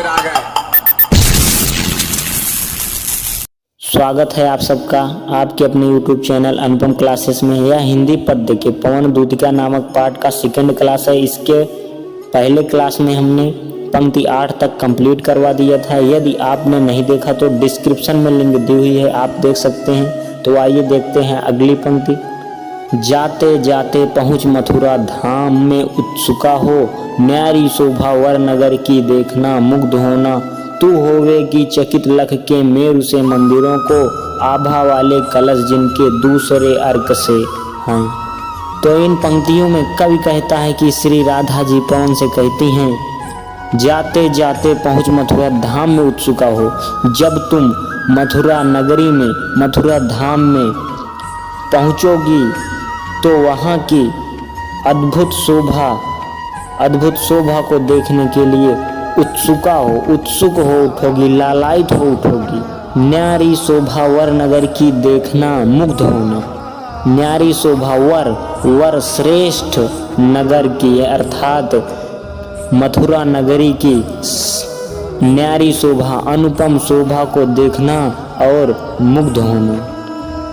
आ गए। स्वागत है आप सबका आपके अपने YouTube चैनल अनुपम क्लासेस में। यह हिंदी पद्य के पवन दूतिका नामक पाठ का सेकंड क्लास है। इसके पहले क्लास में हमने पंक्ति 8 तक कंप्लीट करवा दिया था। यदि आपने नहीं देखा तो डिस्क्रिप्शन में लिंक दी हुई है, आप देख सकते हैं। तो आइए देखते हैं अगली पंक्ति। जाते जाते पहुँच मथुरा धाम में उत्सुका हो, न्यारी शोभा वर नगर की देखना मुग्ध होना। तू होवेगी चकित लख के मेरु से मंदिरों को, आभा वाले कलश जिनके दूसरे अर्क से हैं। तो इन पंक्तियों में कवि कहता है कि श्री राधा जी पवन से कहती हैं, जाते जाते पहुँच मथुरा धाम में उत्सुका हो। जब तुम मथुरा नगरी में, मथुरा धाम में पहुँचोगी तो वहाँ की अद्भुत शोभा को देखने के लिए उत्सुक हो उठोगी, लालायित हो उठोगी। न्यारी शोभा वर नगर की देखना मुग्ध होना। न्यारी शोभा वर श्रेष्ठ नगर की, अर्थात मथुरा नगरी की न्यारी शोभा, अनुपम शोभा को देखना और मुग्ध होना,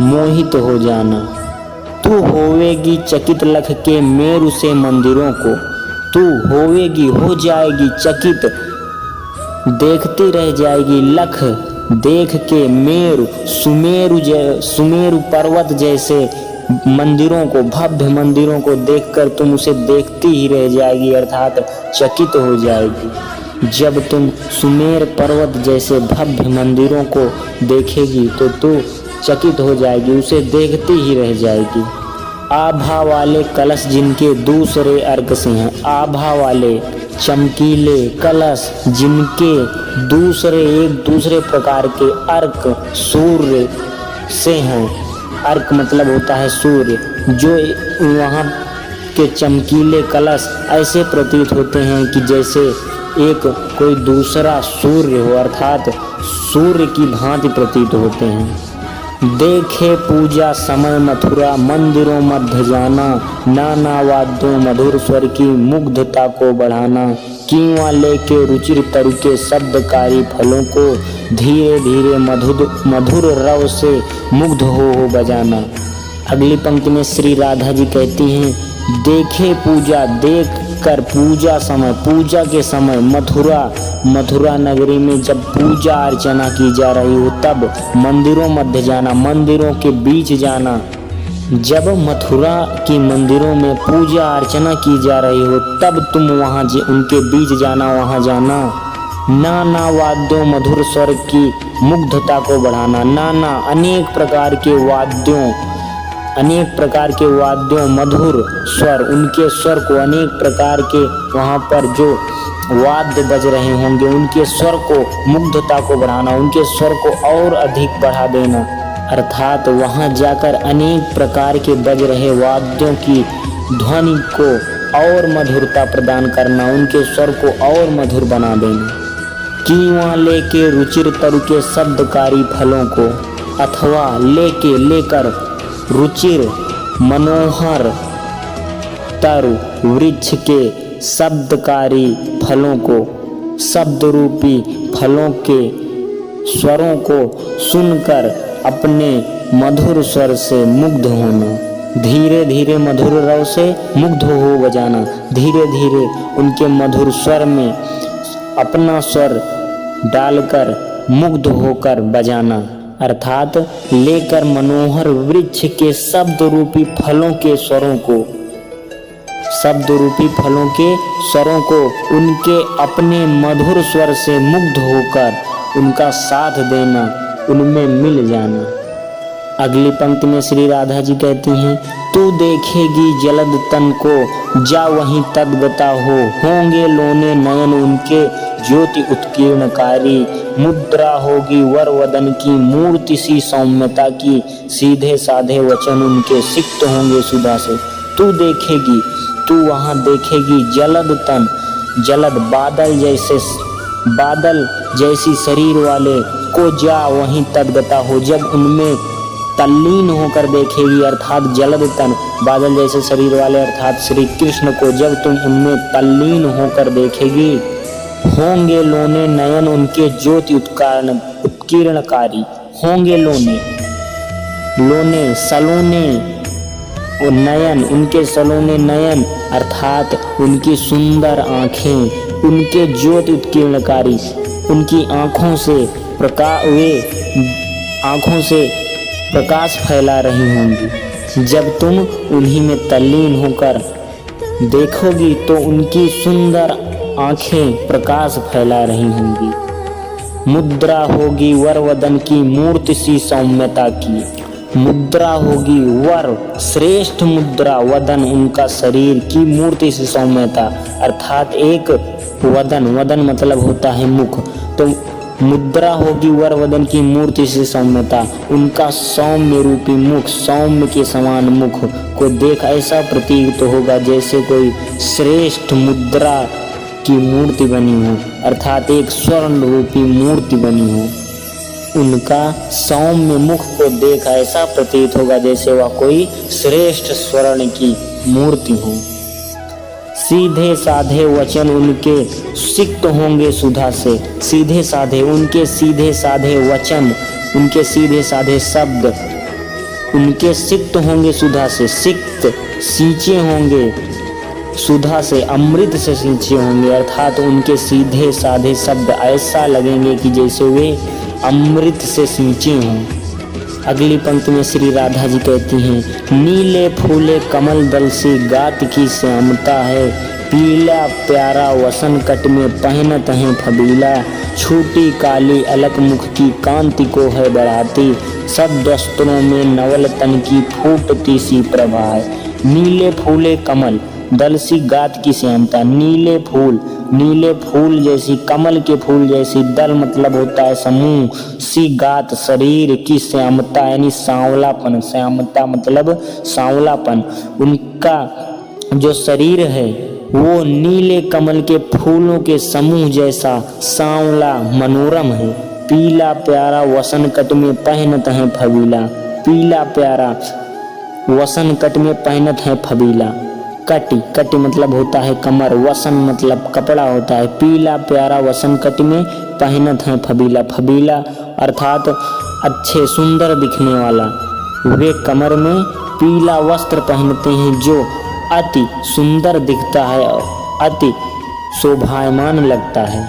मोहित हो जाना। तू होवेगी चकित लख के मेरु से मंदिरों को। तू होवेगी, हो जाएगी चकित, देखती रह जाएगी लख देख के मेरु, सुमेरु पर्वत जैसे मंदिरों को, भव्य मंदिरों को देखकर तुम उसे देखती ही रह जाएगी, अर्थात चकित हो जाएगी। जब तुम सुमेर पर्वत जैसे भव्य मंदिरों को देखेगी तो तू चकित हो जाएगी, उसे देखती ही रह जाएगी। आभा वाले कलश जिनके दूसरे अर्क से हैं। आभा वाले चमकीले कलश जिनके एक दूसरे प्रकार के अर्क सूर्य से हैं। अर्क मतलब होता है सूर्य। जो वहाँ के चमकीले कलश ऐसे प्रतीत होते हैं कि जैसे एक कोई दूसरा सूर्य हो, अर्थात सूर्य की भांति प्रतीत होते हैं। देखे पूजा समय मथुरा मंदिरों मध्य जाना, नाना वाद्यों मधुर स्वर की मुग्धता को बढ़ाना। कीवा लेके रुचिर तरु के शब्दकारी फलों को, धीरे धीरे मधुर रव से मुग्ध हो बजाना। अगली पंक्ति में श्री राधा जी कहती हैं, देखे पूजा, देख कर पूजा के समय मथुरा नगरी में जब पूजा अर्चना की जा रही हो तब मंदिरों मध्य जाना, मंदिरों के बीच जाना। जब मथुरा की मंदिरों में पूजा अर्चना की जा रही हो तब तुम वहाँ उनके बीच जाना, वहाँ जाना। नाना वाद्यों मधुर स्वर की मुग्धता को बढ़ाना। नाना अनेक प्रकार के वाद्यों मधुर स्वर, उनके स्वर को अनेक प्रकार के वहाँ पर जो वाद्य बज रहे होंगे उनके स्वर को, मुग्धता को बढ़ाना, उनके स्वर को और अधिक बढ़ा देना, अर्थात वहाँ जाकर अनेक प्रकार के बज रहे वाद्यों की ध्वनि को और मधुरता प्रदान करना, उनके स्वर को और मधुर बना देना। कीवा लेके रुचिर तरु के शब्दकारी फलों को, अथवा लेकर रुचिर मनोहर तरु वृक्ष के शब्दकारी फलों को, शब्द रूपी फलों के स्वरों को सुनकर अपने मधुर स्वर से मुग्ध होना। धीरे धीरे मधुर रव से मुग्ध हो बजाना। धीरे धीरे उनके मधुर स्वर में अपना स्वर डालकर मुग्ध होकर बजाना, अर्थात लेकर मनोहर वृक्ष के शब्द रूपी फलों के स्वरों को उनके अपने मधुर स्वर से मुग्ध होकर उनका साथ देना, उनमें मिल जाना। अगली पंक्ति में श्री राधा जी कहती हैं, तू देखेगी जलद तन को, जा वहीं तद्गता होंगे लोने नयन उनके ज्योति उत्कीर्णकारी। मुद्रा होगी वर वदन की मूर्ति सी सौम्यता की, सीधे साधे वचन उनके सिक्त होंगे सुधा से। तू वहाँ देखेगी जलद तन, जलद बादल जैसी शरीर वाले को, जा वहीं तद्गता हो, जब उनमें तल्लीन होकर देखेगी, अर्थात जलद तन बादल जैसे शरीर वाले अर्थात श्री कृष्ण को जब तुम उनमें तल्लीन होकर देखेगी। होंगे लोने नयन उनके ज्योति उत्कीर्णकारी। होंगे लोने, लोने सलोने और नयन, उनके सलोने नयन अर्थात उनकी सुंदर आँखें, उनके ज्योति उत्कीर्णकारी, उनकी आँखों से प्रकाश फैला रही होंगी। जब तुम उन्हीं में तल्लीन होकर देखोगी तो उनकी सुंदर आँखें प्रकाश फैला रही होंगी। मुद्रा होगी वर वदन की मूर्ति सी सौम्यता की। मुद्रा होगी वर, श्रेष्ठ मुद्रा, वदन उनका शरीर की मूर्ति से सौम्यता अर्थात एक वदन, वदन मतलब होता है मुख, तो मुद्रा होगी वर वदन की मूर्ति से सौम्यता, उनका सौम्य रूपी मुख, सौम्य के समान मुख को देख ऐसा प्रतीत होगा जैसे कोई श्रेष्ठ मुद्रा की मूर्ति बनी हो अर्थात एक स्वर्ण रूपी मूर्ति बनी हो। उनका सौम्य मुख को देख ऐसा प्रतीत होगा जैसे वह कोई श्रेष्ठ स्वर्ण की मूर्ति हो। सीधे साधे वचन उनके सिक्त होंगे सुधा से। सीधे साधे, उनके सीधे साधे वचन, उनके सीधे साधे शब्द उनके सिक्त होंगे सुधा से। सिक्त सींचे होंगे सुधा से, अमृत से सींचे होंगे अर्थात उनके सीधे साधे शब्द ऐसा लगेंगे कि जैसे वे अमृत से सींचे हों। अगली पंक्ति में श्री राधा जी कहती हैं, नीले फूले कमल दल सी गात की श्यामता है, पीला प्यारा वसन कट में पहनत है फबीला, छोटी काली अलक मुख की कांति को है बढ़ाती, सब वस्त्रों में नवल तन की फूटती सी प्रभा है। नीले फूले कमल दल सी गात की श्यामता, नीले फूल जैसी, कमल के फूल जैसी, दल मतलब होता है समूह, सी गात शरीर की श्यामता यानी सांवलापन, श्यामता मतलब सांवलापन, उनका जो शरीर है वो नीले कमल के फूलों के समूह जैसा सांवला मनोरम है। पीला प्यारा वसन कट में पहनत है फबीला, पीला प्यारा वसन कट में पहनत है फबीला, कटी मतलब होता है कमर, वसन मतलब कपड़ा होता है, पीला प्यारा वसन कट में पहनत है फबीला, फबीला अर्थात अच्छे सुंदर दिखने वाला। वे कमर में पीला वस्त्र पहनते हैं जो अति सुंदर दिखता है और अति शोभायमान लगता है।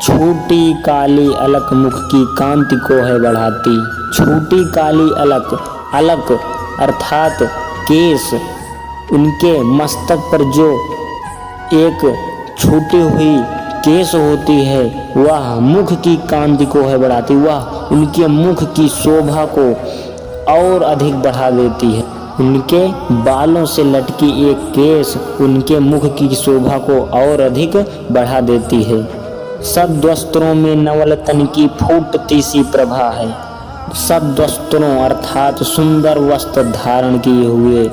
छोटी काली अलक मुख की कांति को है बढ़ाती। छोटी काली अलक, अलक अर्थात केस, उनके मस्तक पर जो एक छूटी हुई केस होती है वह मुख की कांति को है बढ़ाती, वह उनके मुख की शोभा को और अधिक बढ़ा देती है। उनके बालों से लटकी एक केस उनके मुख की शोभा को और अधिक बढ़ा देती है। सब वस्त्रों में नवल तन की फूटती सी प्रभा है। सब वस्त्रों अर्थात सुंदर वस्त्र धारण किए हुए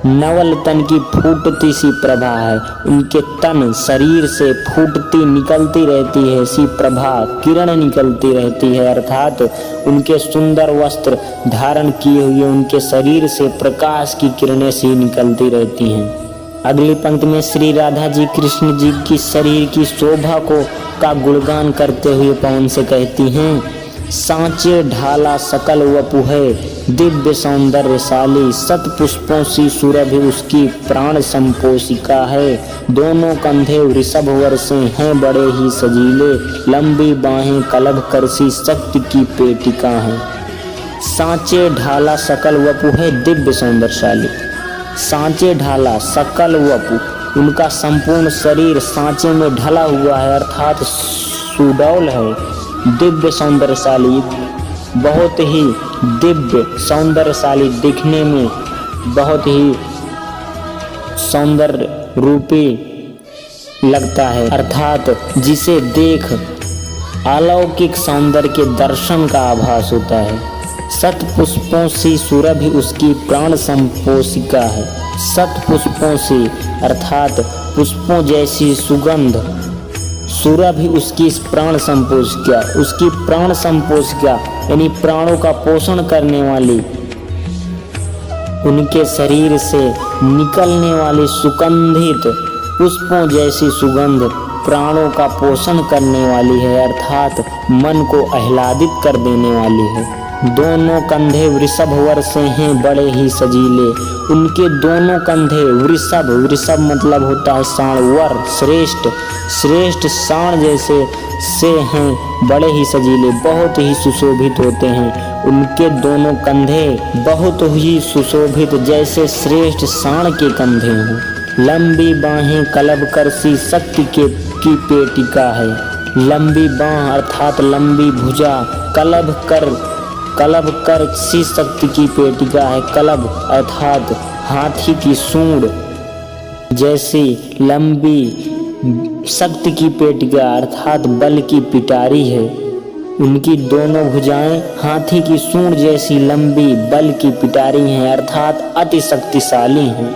नवल तन की फूटती सी प्रभा है। उनके तन शरीर से फूटती निकलती रहती है सी प्रभा, किरण निकलती रहती है अर्थात उनके सुंदर वस्त्र धारण किए हुए उनके शरीर से प्रकाश की किरणें सी निकलती रहती हैं। अगली पंक्ति में श्री राधा जी कृष्ण जी की शरीर की शोभा का गुणगान करते हुए पवन से कहती हैं, सांचे ढाला सकल वपु है दिव्य सौंदर्यशाली, सत पुष्पों सी सुरभि उसकी प्राण संपोषिका है, दोनों कंधे वृषभ वर्षे हैं बड़े ही सजीले, लंबी बाहें कलभ करसी शक्ति की पेटिका है। सांचे ढाला सकल वपु है दिव्य सौंदर्यशाली। सांचे ढाला सकल वपु, उनका संपूर्ण शरीर सांचे में ढला हुआ है अर्थात सुडौल है। दिव्य सौंदर्यशाली, बहुत ही दिव्य सौंदर्यशाली, दिखने में बहुत ही सौंदर्य रूपी लगता है अर्थात जिसे देख अलौकिक सौंदर्य के दर्शन का आभास होता है। सत पुष्पों सी सुरभि उसकी प्राण संपोषिका है। सत पुष्पों सी अर्थात पुष्पों जैसी सुगंध, सुरभि उसकी प्राण संपोषिका, उसकी प्राण संपोषिका यानी प्राणों का पोषण करने वाली, उनके शरीर से निकलने वाली सुगंधित पुष्पों जैसी सुगंध प्राणों का पोषण करने वाली है, अर्थात मन को आह्लादित कर देने वाली है। दोनों कंधे वृषभ वर से हैं बड़े ही सजीले, उनके दोनों कंधे वृषभ, वृषभ मतलब होता है सांड, वर श्रेष्ठ, श्रेष्ठ सांड जैसे से हैं बड़े ही सजीले, बहुत ही सुशोभित होते हैं। उनके दोनों कंधे बहुत ही सुशोभित जैसे श्रेष्ठ सांड के कंधे हों। लंबी बाहें कलब कर सी शक्ति की पेटिका है। लंबी बाह अर्थात लंबी भुजा, कलब कर सी शक्ति की पेटिका है। कलब अर्थात हाथी की सूंड जैसी लंबी शक्ति की पेटिका अर्थात बल की पिटारी है। उनकी दोनों भुजाएं हाथी की सूंड जैसी लंबी बल की पिटारी हैं, अर्थात अति शक्तिशाली हैं।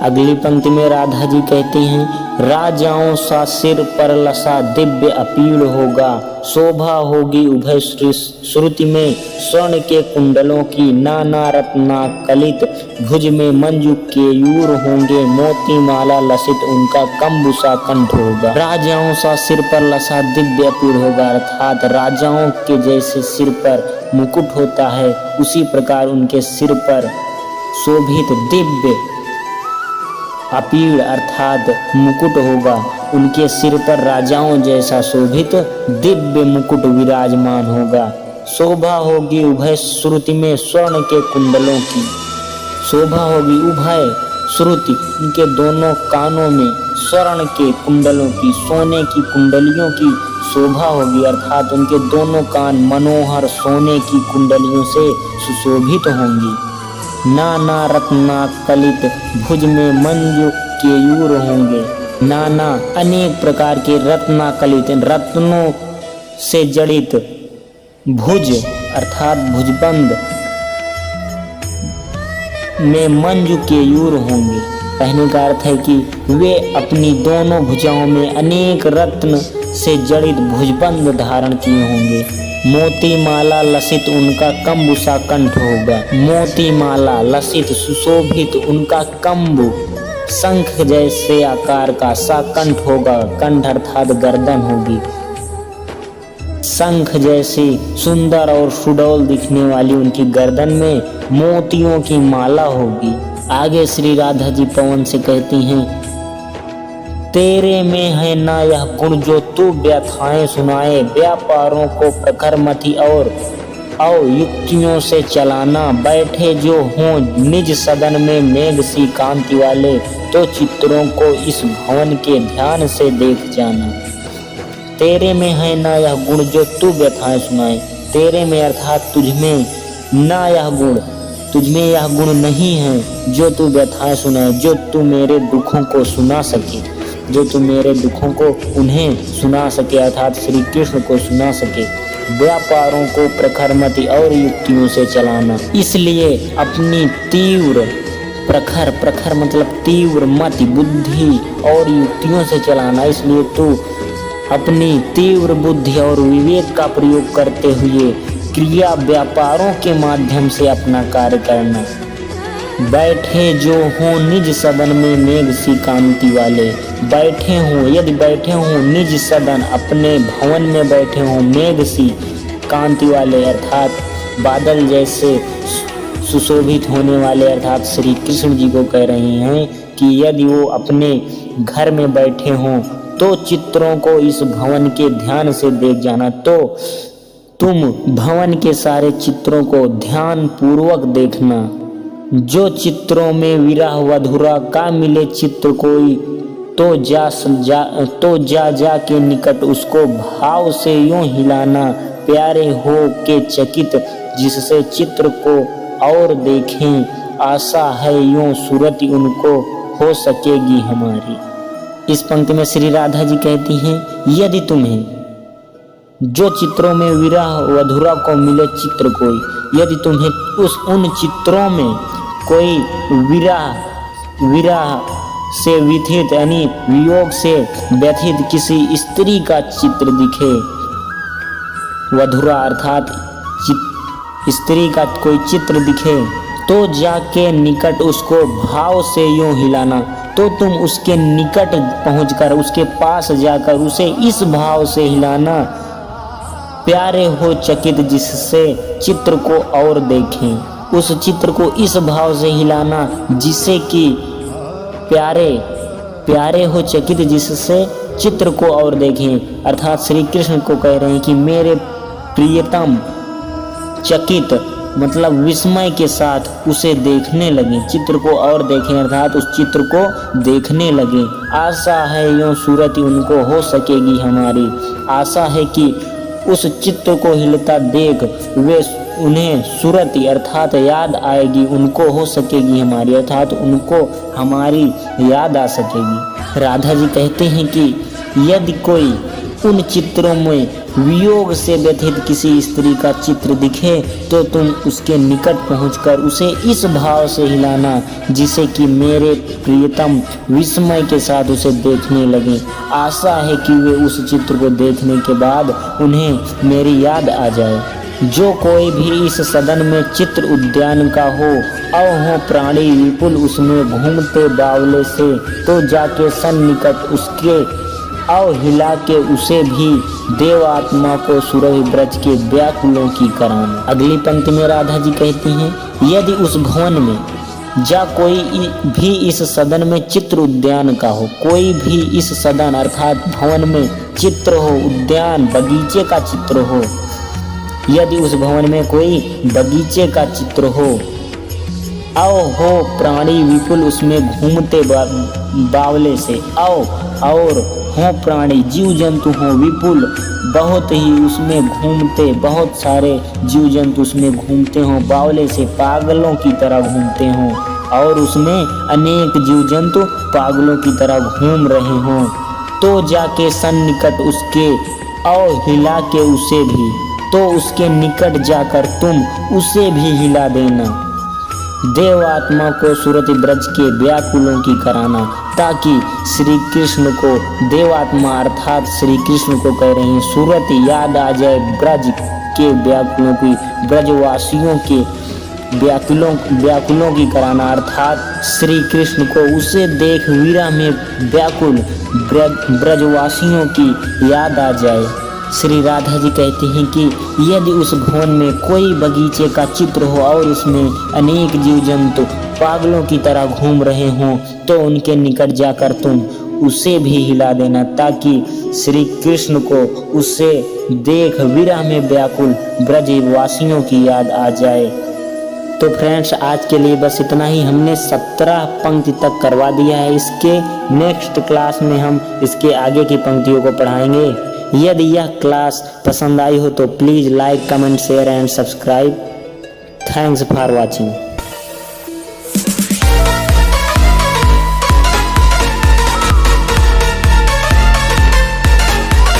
अगली पंक्ति में राधा जी कहती हैं, राजाओं सा सिर पर लसा दिव्य अपील होगा, शोभा होगी उभय श्रुति में स्वर्ण के कुंडलों की, नाना रत्ना कलित भुज में मंजू केयूर होंगे, मोती माला लसित उनका कंबुसा कंठ होगा। राजाओं सा सिर पर लसा दिव्य अपील होगा, अर्थात राजाओं के जैसे सिर पर मुकुट होता है उसी प्रकार उनके सिर पर शोभित दिव्य अपीड़ अर्थात मुकुट होगा। उनके सिर पर राजाओं जैसा शोभित दिव्य मुकुट विराजमान होगा। शोभा होगी उभय श्रुति में स्वर्ण के कुंडलों की, शोभा होगी उभय श्रुति उनके दोनों कानों में स्वर्ण के कुंडलों की, सोने की कुंडलियों की शोभा होगी, अर्थात उनके दोनों कान मनोहर सोने की कुंडलियों से सुशोभित होंगी। नाना रत्ना कलित भुज में मंजू केयूर होंगे। नाना अनेक प्रकार के रत्ना कलित रत्नों से जड़ित भुज अर्थात भुजबंद में मंजू केयूर होंगे। कहने का अर्थ है कि वे अपनी दोनों भुजाओं में अनेक रत्न से जड़ित भुजबंद धारण किए होंगे। मोती माला लसित उनका कंबुसा कंठ होगा। मोती माला लसित सुशोभित उनका कंबु शंख जैसे आकार का सा कंठ होगा। कंठ अर्थात गर्दन होगी। शंख जैसी सुंदर और सुडौल दिखने वाली उनकी गर्दन में मोतियों की माला होगी। आगे श्री राधा जी पवन से कहती हैं, तेरे में है ना यह गुण जो तू व्यथाएं सुनाए, व्यापारों को प्रखर मति और युक्तियों से चलाना। बैठे जो हों निज सदन में मेघ सी कांति वाले, तो चित्रों को इस भवन के ध्यान से देख जाना। तेरे में है ना यह गुण जो तू व्यथाएं सुनाए। तेरे में अर्थात तुझमें ना यह गुण, तुझमें यह गुण नहीं है जो तू व्यथाएं सुनाए, जो तू मेरे दुखों को सुना सके, जो तू मेरे दुखों को उन्हें सुना सके अर्थात श्री कृष्ण को सुना सके। व्यापारों को प्रखर मति और युक्तियों से चलाना, इसलिए अपनी तीव्र प्रखर मतलब तीव्र मति बुद्धि और युक्तियों से चलाना, इसलिए तू अपनी तीव्र बुद्धि और विवेक का प्रयोग करते हुए क्रिया व्यापारों के माध्यम से अपना कार्य करना। बैठे जो हों निज सदन में मेघ सी कांति वाले, बैठे हों यदि बैठे हों निज सदन अपने भवन में बैठे हों मेघ सी कांति वाले अर्थात बादल जैसे सुशोभित होने वाले, अर्थात श्री कृष्ण जी को कह रही हैं कि यदि वो अपने घर में बैठे हों तो चित्रों को इस भवन के ध्यान से देख जाना। तो तुम भवन के सारे चित्रों को ध्यान पूर्वक देखना। जो चित्रों में विरह वधुरा का मिले चित्र कोई, तो जा के निकट उसको भाव से यूं हिलाना। प्यारे हो के चकित जिससे चित्र को और देखें, आशा है यूं सूरत उनको हो सकेगी हमारी। इस पंक्ति में श्री राधा जी कहती हैं, यदि तुम्हें जो चित्रों में विरह वधुरा को मिले चित्र कोई, यदि तुम्हें उन चित्रों में कोई विरह से व्यथित यानी वियोग से व्यथित किसी स्त्री का चित्र दिखे, वधुरा अर्थात स्त्री का कोई चित्र दिखे, तो जाके निकट उसको भाव से यूं हिलाना। तो तुम उसके निकट पहुंचकर उसके पास जाकर उसे इस भाव से हिलाना, प्यारे हो चकित जिससे चित्र को और देखें। उस चित्र को इस भाव से हिलाना जिससे कि प्यारे हो चकित जिससे चित्र को और देखें। अर्थात श्री कृष्ण को कह रहे हैं कि मेरे प्रियतम चकित मतलब विस्मय के साथ उसे देखने लगे, चित्र को और देखें, अर्थात उस चित्र को देखने लगे। आशा है यूं सूरत उनको हो सकेगी हमारी, आशा है कि उस चित्र को हिलता देख वे उन्हें सूरत अर्थात याद आएगी, उनको हो सकेगी हमारी, अर्थात उनको हमारी याद आ सकेगी। राधा जी कहते हैं कि यदि कोई उन चित्रों में वियोग से व्यथित किसी स्त्री का चित्र दिखे तो तुम उसके निकट पहुंचकर उसे इस भाव से हिलाना जिसे कि मेरे प्रियतम विस्मय के साथ उसे देखने लगे। आशा है कि वे उस चित्र को देखने के बाद उन्हें मेरी याद आ जाए। जो कोई भी इस सदन में चित्र उद्यान का हो, अव हो प्राणी विपुल उसमें घूमते बावले से, तो जाके सन्निकट उसके अव हिला के उसे भी देव आत्मा को सुरभि ब्रज के व्याकुलों की कराना। अगली पंक्ति में राधा जी कहती हैं, यदि उस भवन में जा कोई भी इस सदन में चित्र उद्यान का हो, कोई भी इस सदन अर्थात भवन में चित्र हो, उद्यान बगीचे का चित्र हो, यदि उस भवन में कोई बगीचे का चित्र हो, अव हो प्राणी विपुल उसमें घूमते बावले से, और हो प्राणी जीव जंतु हो विपुल बहुत ही उसमें घूमते, बहुत सारे जीव जंतु उसमें घूमते हों, बावले से पागलों की तरह घूमते हों, और उसमें अनेक जीव जंतु पागलों की तरह घूम रहे हों, तो जाके सन्निकट उसके और हिला के उसे भी, तो उसके निकट जाकर तुम उसे भी हिला देना, देव आत्मा को सुरति ब्रज के व्याकुलों की कराना, ताकि श्री कृष्ण को देवात्मा अर्थात श्री कृष्ण को कह रहे हैं सूरत याद आ जाए ब्रज के व्याकुलों की, ब्रजवासियों के व्याकुलों की कराना, अर्थात श्री कृष्ण को उसे देख वीरा में व्याकुल ब्रजवासियों की याद आ जाए। श्री राधा जी कहते हैं कि यदि उस भवन में कोई बगीचे का चित्र हो और उसमें अनेक जीव जंतु पागलों की तरह घूम रहे हों, तो उनके निकट जाकर तुम उसे भी हिला देना, ताकि श्री कृष्ण को उसे देख विरह में व्याकुल ब्रजवासियों की याद आ जाए। तो फ्रेंड्स आज के लिए बस इतना ही, हमने 17 पंक्ति तक करवा दिया है। इसके नेक्स्ट क्लास में हम इसके आगे की पंक्तियों को पढ़ाएंगे। यदि यह क्लास पसंद आई हो तो please like, comment, share and subscribe. Thanks for watching.